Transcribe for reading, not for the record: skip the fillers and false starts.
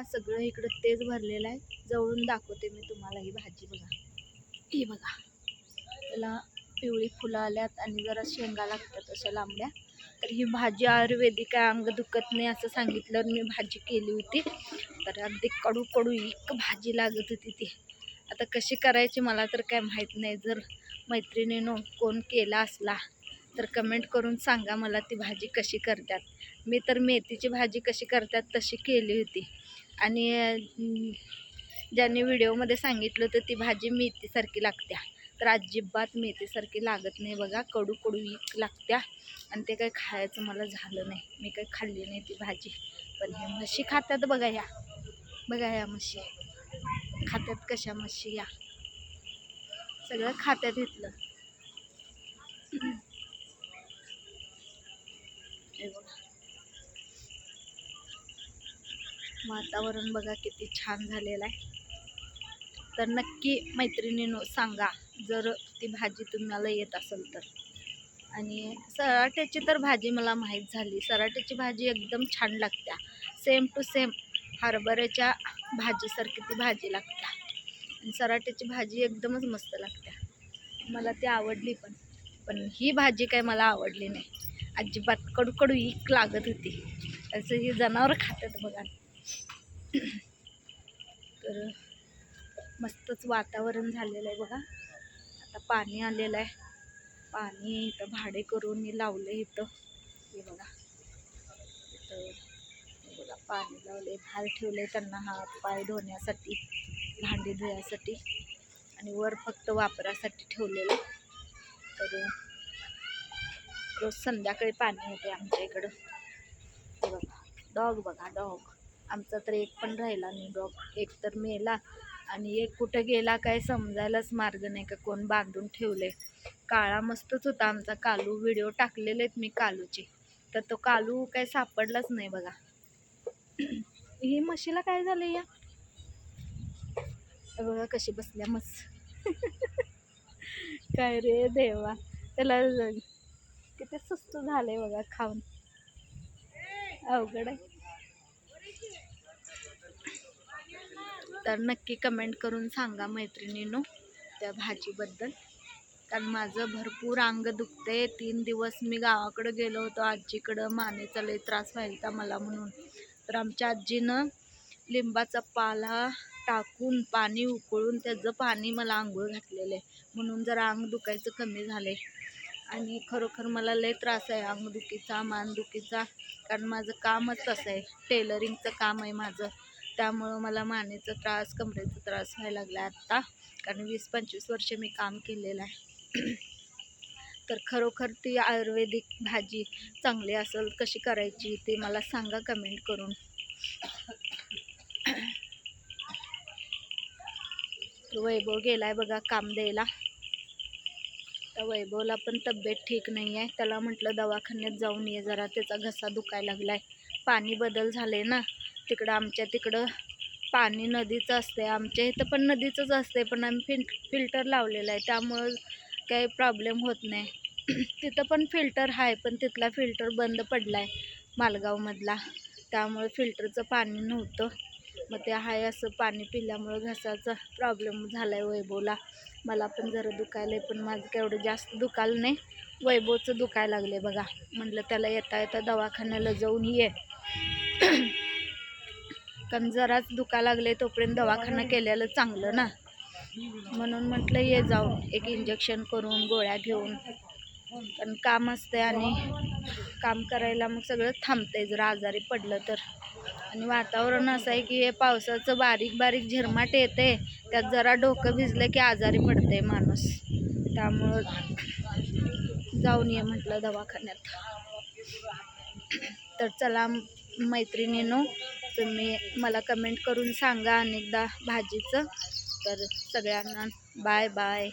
सगळं इकडं तेच भरलेलं आहे. जवळून दाखवते मी तुम्हाला ही भाजी बघा. ही बघा, त्याला पिवळी फुलं आल्यात आणि जरा शेंगा लागतात अशा लांबड्या. तर ही भाजी आयुर्वेदिक आहे, अंग दुखत नाही असं सांगितलं. मी भाजी केली होती तर अगदी कडू कडू एक भाजी लागत होती ती. आता कशी करायची मला तर काय माहीत नाही. जर मैत्रिणीनं कोण केला असला तर कमेंट करून सांगा मला ती भाजी कशी करतात. मी तर मेथीची भाजी कशी करतात तशी केली होती आणि ज्यांनी व्हिडिओमध्ये सांगितलं तर ती भाजी मेथीसारखी लागत्या. तर अजिबात मेथीसारखी लागत नाही बघा, कडू कडू एक लागत्या आणि ते काही खायचं मला झालं नाही. मी काही खाल्ली नाही ती भाजी. पण हे म्हशी खातात बघा, या बघा या म्हशी खात्यात कशा म्हशी, या सगळं खात्यात इथलं. वातावरण बघा किती छान झालेलं आहे. तर नक्की मैत्रिणींनो सांगा जर ती भाजी तुम्हाला येत असेल तर. आणि सराट्याची तर भाजी मला माहीत झाली. सराट्याची भाजी एकदम छान लागत्या, सेम टू सेम हरभऱ्याच्या भाजीसारखी ती भाजी लागत्या. आणि सराट्याची भाजी एकदमच मस्त लागत्या, मला ती आवडली. पण ही भाजी काय मला आवडली नाही अजिबात. कडू कडू एक लागत होती. असं ही जनावर खातात बघा. तर मस्तच वातावरण झालेलं आहे बघा. आता पाणी आलेलं आहे. पाणी इथं भाडे करून मी लावलं इथं. हे बघा, इथं बघा पाणी लावले, भार ठेवले त्यांना हात पाय धुण्यासाठी, भांडी धुण्यासाठी आणि वर फक्त वापरासाठी ठेवलेलं. तर रोज संध्याकाळी पाणी येते आमच्या इकडं. हे बघा डॉग, बघा डॉग आमचा तर एक पण राहिला नाही. डॉग एक तर मेला आणि एक कुठं गेला काय समजायलाच मार्ग नाही का कोण बांधून ठेवले. काळा मस्तच होता आमचा कालू. व्हिडिओ टाकलेले आहेत मी कालूचे, तर तो कालू काय सापडलाच नाही बघा. ही म्हशीला काय झालं या बघा कशी बसल्या मस. काय रे देवा, त्याला किती सुस्त झालंय बघा खाऊन, अवघड आहे. तर नक्की कमेंट करून सांगा मैत्रिणींनो त्या भाजीबद्दल. कारण माझं भरपूर अंग दुखते. 3 दिवस मी गावाकडे गेलो होतो आजीकडं. मानेचा लय त्रास व्हायचा मला म्हणून. तर आमच्या आजीनं लिंबाचा पाला टाकून पाणी उकळून त्याचं पाणी मला आंघोळ घातलेलं आहे, म्हणून जरा अंग दुखायचं कमी झाले. आणि खरोखर मला लय त्रास आहे अंगदुखीचा, मानदुखीचा. कारण माझं कामच तसं आहे, टेलरिंगचं काम आहे माझं. त्यामुळं मला मानेचा त्रास, कमरेचा त्रास व्हायला लागला आत्ता. कारण 20-25 वर्ष मी काम केलेलं आहे. तर खरोखर ती आयुर्वेदिक भाजी चांगली असेल, कशी करायची ते मला सांगा कमेंट करून. वैभव गेलाय बघा काम द्यायला. तर वैभवला पण तब्येत ठीक नाही आहे. त्याला म्हटलं दवाखान्यात जाऊन ये जरा, त्याचा घसा दुखायला लागलाय. पाणी बदल झाले ना तिकडं. आमच्या तिकडं पाणी नदीचं असते, आमच्या इथं पण नदीचंच असते, पण आम्ही फिल्टर लावलेलं आहे त्यामुळं काही प्रॉब्लेम होत नाही. तिथं पण फिल्टर आहे, पण तिथला फिल्टर बंद पडला आहे मालगावमधला, त्यामुळे फिल्टरचं पाणी नव्हतं. मग ते आहे असं पाणी पिल्यामुळं घसाचा प्रॉब्लेम झाला आहे वैभवला. मला पण जरा दुखायला आहे, पण माझं काय एवढं जास्त दुखायला नाही. वैभवचं दुखायला लागले बघा. म्हटलं त्याला येता येता दवाखान्याला जाऊन ये. कारण जराच दुखायला लागले तोपर्यंत दवाखाना केलेलं चांगलं ना, म्हणून म्हटलं ये जाऊन एक इंजेक्शन करून गोळ्या घेऊन. कारण काम असते आणि काम करायला मग सगळं थांबतंय जर आजारी पडलं तर. आणि वातावरण असं आहे की हे पावसाचं बारीक बारीक झिरमाट येते, त्यात जरा डोकं भिजलं की आजारी पडते माणूस. त्यामुळं जाऊन ये म्हटलं दवाखान्यात. तर चला मैत्रिणींनो, तुम्ही मला कमेंट करून सांगा अनेकदा भाजीचं. तर सगळ्यांना बाय बाय.